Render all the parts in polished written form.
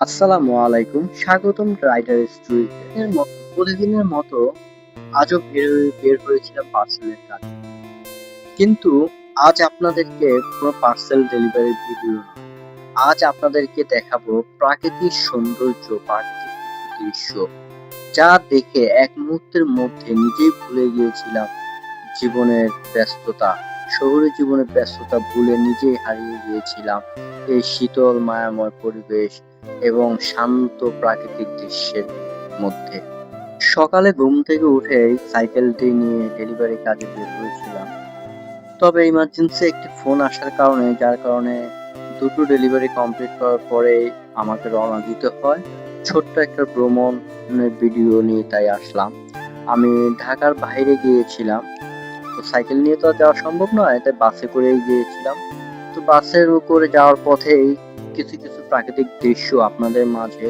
আসসালামু আলাইকুম। স্বাগতম রাইটার স্টোরিতে। প্রতিদিনের মতো আজও বের হয়েছিলাম পার্সেলের কাজ। কিন্তু আজ আপনাদেরকে কোনো পার্সেল ডেলিভারি ভিডিও না। আজ আপনাদেরকে দেখাবো প্রাকৃতিক সৌন্দর্য, প্রাকৃতিক কিছু দৃশ্য, যা দেখে এক মুহূর্তের মধ্যে নিজেই ভুলে গিয়েছিলাম জীবনের ব্যস্ততা। শহুরে জীবনের ব্যস্ততা ভুলে নিজেই হারিয়ে গিয়েছিলাম এই শীতল মায়াময় পরিবেশ এবং শান্ত প্রাকৃতিক দৃশ্যের মধ্যে। সকালে ঘুম থেকে উঠেই সাইকেলটি নিয়ে ডেলিভারি কাজে বের হয়েছিলাম। তবে ইমার্জেন্সি একটি ফোন আসার কারণে যার কারণে দুটো ডেলিভারি কমপ্লিট করার পরেই আমাকে রওনা দিতে হয়। ছোট্ট একটা ভ্রমণের ভিডিও নিয়ে তাই আসলাম। আমি ঢাকার বাইরে গিয়েছিলাম। তো সাইকেল নিয়ে তো আর যাওয়া সম্ভব নয়, তাই বাসে করেই গিয়েছিলাম। তো বাসের করে যাওয়ার পথেই কিছু প্রাকৃতিক দৃশ্য আপনাদের মাঝে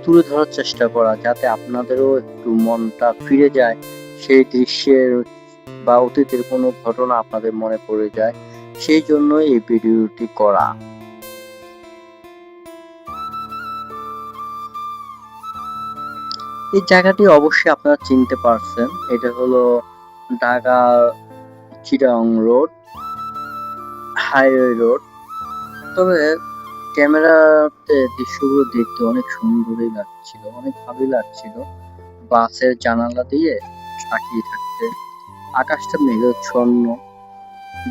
তুলে ধরার চেষ্টা করা, যাতে আপনাদেরও একটু মনটা ফিরে যায় সেই দৃশ্যের বা অতীতের কোনো ঘটনা আপনাদের মনে পড়ে যায়। সেই জন্যই এই ভিডিওটি করা। এই জায়গাটি অবশ্যই আপনারা চিনতে পারছেন। এটা হলো Dhaka Chittagong road, highway road. তবে ক্যামেরাতে দৃশ্যগুলো দেখতে অনেক সুন্দরই লাগছিল, অনেক ভালোই লাগছিল বাসের জানালা দিয়ে তাকিয়ে থাকতে। আকাশটা মেঘাচ্ছন্ন,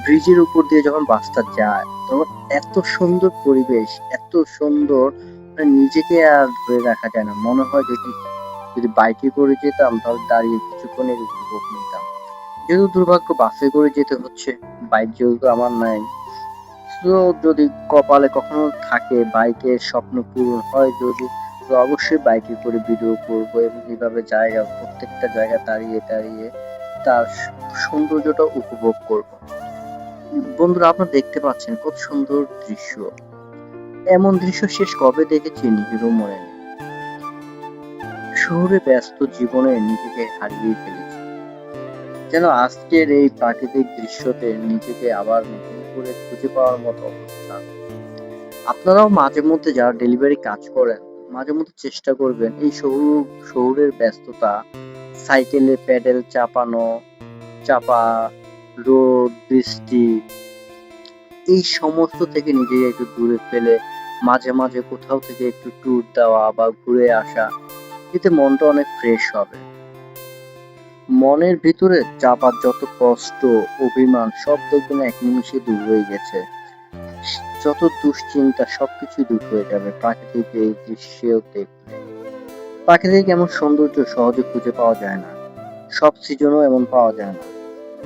ব্রিজের উপর দিয়ে যখন বাসটা যায় তখন এত সুন্দর পরিবেশ, এত সুন্দর, মানে নিজেকে আর ধরে রাখা যায় না। মনে হয় যদি যদি বাইকে করে যেতাম তাহলে দাঁড়িয়ে কিছুক্ষণের উপভোগ নিতাম। যেহেতু দুর্ভাগ্য বাসে করে যেতে হচ্ছে, বাইক যেহেতু আমার নাই, তো যদি কপালে কখনো থাকে বাইকের স্বপ্ন পূরণ হয় যদি, তো অবশ্যই বাইকে করে ভিডিও করব এবং এইভাবে প্রত্যেকটা জায়গা দাঁড়িয়ে দাঁড়িয়ে তার সৌন্দর্যটা উপভোগ করব। বন্ধুরা, আপনারা দেখতে পাচ্ছেন কত সুন্দর দৃশ্য। এমন দৃশ্য শেষ কবে দেখেছি নিজেরও মনে নেই। শহুরে ব্যস্ত জীবনে নিজেকে হারিয়ে ফেলেছি, যেন আজকের এই প্রাকৃতিক দৃশ্যতে নিজেকে আবার নতুন করে খুঁজে পাওয়ার মতো অবস্থা। আপনারাও মাঝে মধ্যে যারা ডেলিভারি কাজ করেন, মাঝে মধ্যে চেষ্টা করবেন এই শহুরের ব্যস্ততা, সাইকেলে প্যাডেল চাপা, রোদ বৃষ্টি, এই সমস্ত থেকে নিজেকে একটু দূরে ফেলে মাঝে মাঝে কোথাও থেকে একটু ট্যুর দেওয়া বা ঘুরে আসা। এতে মনটা অনেক ফ্রেশ হবে। মনের ভিতরে চাপা যত কষ্ট, অভিমান সব দেখবেন এক নিমিষে দূর হয়ে গেছে। যত দুশ্চিন্তা সবকিছু দূর হয়ে যাবে প্রাকৃতিক এই দৃশ্য দেখলে। প্রাকৃতিক এমন সৌন্দর্য সহজে খুঁজে পাওয়া যায় না, সব সিজনও এমন পাওয়া যায় না।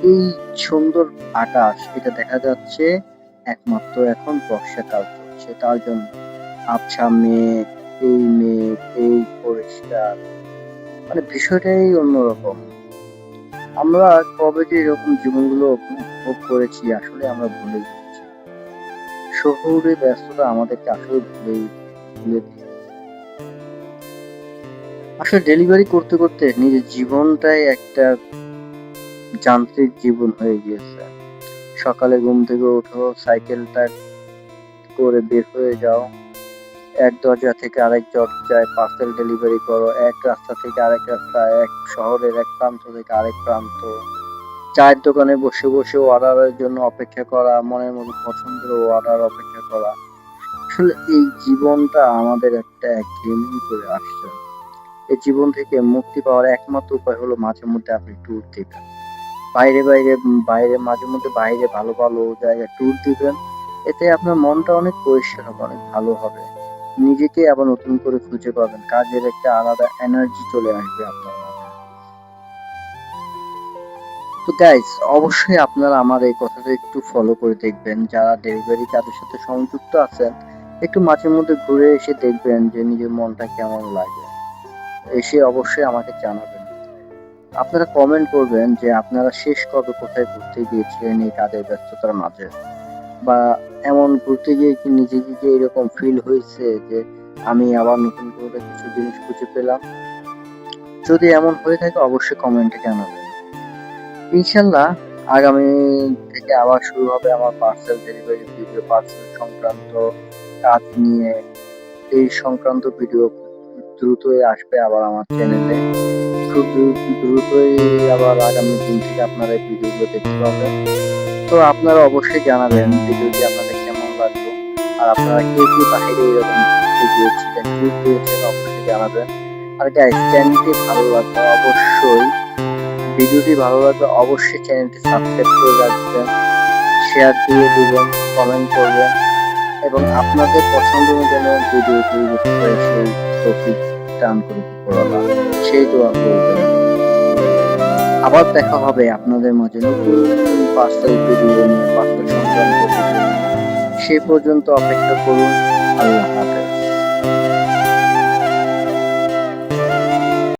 এই সুন্দর আকাশ, এটা দেখা যাচ্ছে একমাত্র এখন বর্ষাকাল চলছে তার জন্য। আবছা মেঘ, এই পরিষ্কার, মানে বিষয়টাই অন্যরকম। আমরা কবে যে এরকম জীবনগুলো উপভোগ করেছি আসলে আমরা ভুলে গেছি। শহুরে ব্যস্ততা আমাদেরকে আসলে ভুলে দিয়ে, আসলে ডেলিভারি করতে করতে নিজের জীবনটাই একটা যান্ত্রিক জীবন হয়ে গিয়েছে। সকালে ঘুম থেকে ওঠো, সাইকেলটা করে বের হয়ে যাও, এক দরজা থেকে আরেক দরজায় পার্সেল ডেলিভারি করো, এক রাস্তা থেকে আরেক রাস্তা, এক শহরের এক প্রান্ত থেকে আরেক প্রান্ত। চায়ের দোকানে বসে বসে অর্ডারের জন্য অপেক্ষা করা, মনের মতো পছন্দের অর্ডার অপেক্ষা করা। আসলে এই জীবনটা আমাদের একটা একঘেয়েমি করে আসছে। এই জীবন থেকে মুক্তি পাওয়ার একমাত্র উপায় হলো মাঝে মধ্যে আপনি ট্যুর দিবেন। বাইরে মাঝে মধ্যে বাইরে ভালো ভালো জায়গায় ট্যুর দিবেন। এতে আপনার মনটা অনেক পরিষ্কার হবে, অনেক ভালো হবে। নিজেকে আবার নতুন করে খুঁজে পাবেন। কাজের একটা আলাদা এনার্জি চলে আসবে আপনার মাঝে। তো গাইস, অবশ্যই আপনারা আমার এই কথাটা একটু ফলো করে দেখবেন। যারা ডেলিভারি কাজের সাথে সংযুক্ত আছেন, একটু মাঝে মধ্যে ঘুরে এসে দেখবেন যে নিজের মনটা কেমন লাগে। এসে অবশ্যই আমাকে জানাবেন। আপনারা কমেন্ট করবেন যে আপনারা শেষ কবে কোথায় ঘুরতে গিয়েছিলেন এই কাজের ব্যস্ততার মাঝে, বা এমন ঘুরতে গিয়ে কি নিজেকে কি এরকম ফিল হয়েছে যে আমি আবার নতুন করে কিছু জিনিস খুঁজে পেলাম। যদি এমন হয়ে থাকে অবশ্যই কমেন্টে জানাবেন। ইনশাল্লাহ আগামী থেকে আবার শুরু হবে আমার পার্সেল ডেলিভারি ভিডিও, পার্সেল সংক্রান্ত কাজ নিয়ে। এই সংক্রান্ত ভিডিও দ্রুতই আসবে আবার আমার চ্যানেলে। খুব দ্রুতই আবার আগামী দিন থেকে আপনারা এই ভিডিওগুলো দেখতে পাবেন। তো আপনারা অবশ্যই জানাবেন ভিডিওটি আপনাদের কেমন লাগলো, আর আপনারা কে কে বাহিরে এরকম ঘুরতে গিয়েছিলেন, ট্যুর দিয়েছেন অবশ্যই জানাবেন। আর গাইস, চ্যানেলটি ভালো লাগলে অবশ্যই ভিডিওটি ভালো লাগলে অবশ্যই চ্যানেলটি সাবস্ক্রাইব করে রাখবেন, শেয়ার দিয়ে দিবেন, কমেন্ট করবেন এবং আপনাদের পছন্দ অনুযায়ী ভিডিও তৈরি করে সেই তৌফিক দান করে উপরওয়ালা, সেই দোয়া করবেন। আবার দেখা হবে আপনাদের মাঝে নতুন পার্সেল ভিডিও নিয়ে, পার্সেল সংক্রান্ত ভিডিও নিয়ে। সেই পর্যন্ত অপেক্ষা করুন। আল্লাহ হাফেজ।